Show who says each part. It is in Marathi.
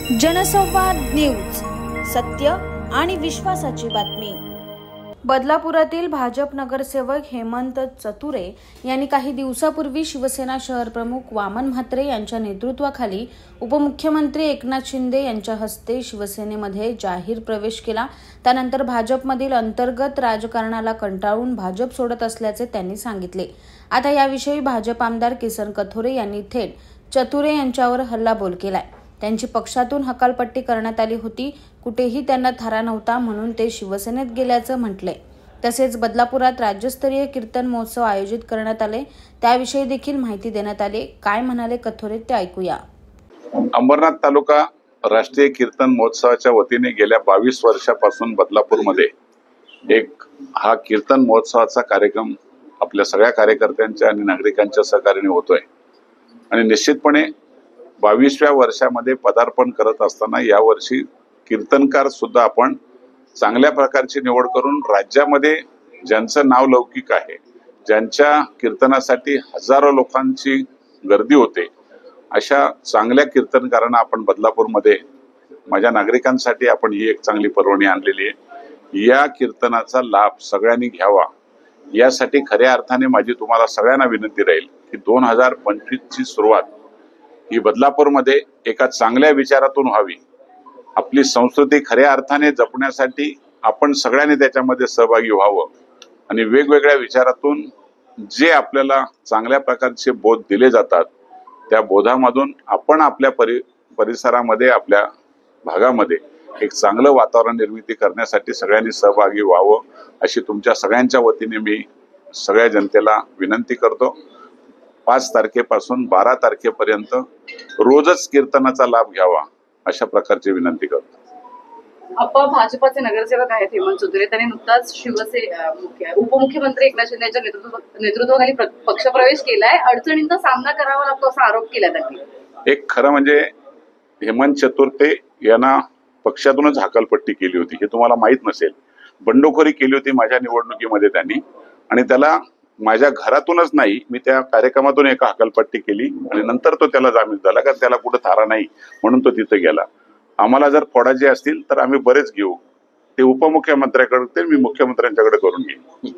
Speaker 1: जनसंवाद न्यूज, सत्य आणि विश्वासाची बातमी। बदलापुरातील भाजप नगरसेवक हेमंत चतुरे यांनी काही दिवसापूर्वी शिवसेना शहर प्रमुख वामन म्हात्रे यांच्या नेतृत्वाखाली उपमुख्यमंत्री एकनाथ शिंदे यांच्या हस्ते शिवसेनेमध्ये जाहीर प्रवेश केला। त्यानंतर भाजपमधील अंतर्गत राजकारणाला कंटाळून भाजप सोडत असल्याचे त्यांनी सांगितले। आता याविषयी भाजप आमदार किसन कथोरे यांनी थेट चतुरे यांच्यावर हल्लाबोल केलाय। त्यांची पक्षातून हकालपट्टी करण्यात आली होती, कुठेही त्यांना थारा नव्हता म्हणून ते शिवसेनेत गेल्याचं म्हटलंय। तसेच बदलापुरात राज्यस्तरीय कीर्तन महोत्सव आयोजित करण्यात आले, त्याविषयी देखील माहिती देण्यात आली। काय म्हणाले कथोरे ते ऐकूया।
Speaker 2: अंबरनाथ तालुका राष्ट्रीय कीर्तन महोत्सवाच्या वतीने गेल्या 22 वर्षापासून बदलापूरमध्ये हा कीर्तन महोत्सवाचा कार्यक्रम आपल्या सगळ्या कार्यकर्त्यांच्या आणि नागरिकांच्या सहकार्याने होतोय आणि निश्चितपणे 22व्या वर्षामध्ये पदार्पण करत असताना यावर्षी कीर्तनकार सुद्धा आपण चांगल्या प्रकारची निवड करून राज्यामध्ये ज्यांचं नाव लौकिक आहे, ज्यांच्या कीर्तनासाठी हजारो लोकांची गर्दी होते, अशा चांगल्या कीर्तनकारांना आपण बदलापूरमध्ये माझ्या नागरिकांसाठी आपण ही एक चांगली पर्वणी आणलेली आहे। या कीर्तनाचा लाभ सगळ्यांनी घ्यावा यासाठी खऱ्या अर्थाने माझी तुम्हाला सगळ्यांना विनंती राहील की 2025 ची सुरुवात ही बदलापूरमध्ये एका चांगल्या विचारातून व्हावी। आपली संस्कृती खऱ्या अर्थाने जपण्यासाठी आपण सगळ्यांनी त्याच्यामध्ये सहभागी व्हावं आणि वेगवेगळ्या विचारातून जे आपल्याला चांगल्या प्रकारचे बोध दिले जातात त्या बोधामधून आपण आपल्या परिसरामध्ये, आपल्या भागामध्ये एक चांगलं वातावरण निर्मिती करण्यासाठी सगळ्यांनी सहभागी व्हावं अशी तुमच्या सगळ्यांच्या वतीने मी सगळ्या जनतेला विनंती करतो। 5 तारखेपासून 12 तारखेपर्यंत रोजच कीर्तनाचा लाभ घ्यावा अशा प्रकारची विनंती करतो।
Speaker 3: आपण भाजपचे नगरसेवक आहेत हेमंत चतुरे, त्यांनी नुकताच उपमुख्यमंत्री एकनाथ शिंदे यांच्या नेतृत्वाखाली पक्षप्रवेश केलाय। अडचणींचा सामना करावा लागतो असा आरोप केला त्यांनी।
Speaker 2: एक खरं म्हणजे हेमंत चतुर्थे यांना पक्षातूनच हकालपट्टी केली होती, हे तुम्हाला माहित नसेल। बंडखोरी केली होती माझ्या निवडणुकीमध्ये त्यांनी आणि त्याला माझ्या घरातूनच नाही, मी त्या कार्यक्रमातून एक हकालपट्टी केली आणि नंतर तो त्याला जामीन झाला, कारण त्याला कुठे थारा नाही म्हणून तो तिथे गेला। आम्हाला जर फोडायचे असतील तर आम्ही बरेच घेऊ, ते उपमुख्यमंत्र्याकडे मी मुख्यमंत्र्यांच्याकडे करून घेईन।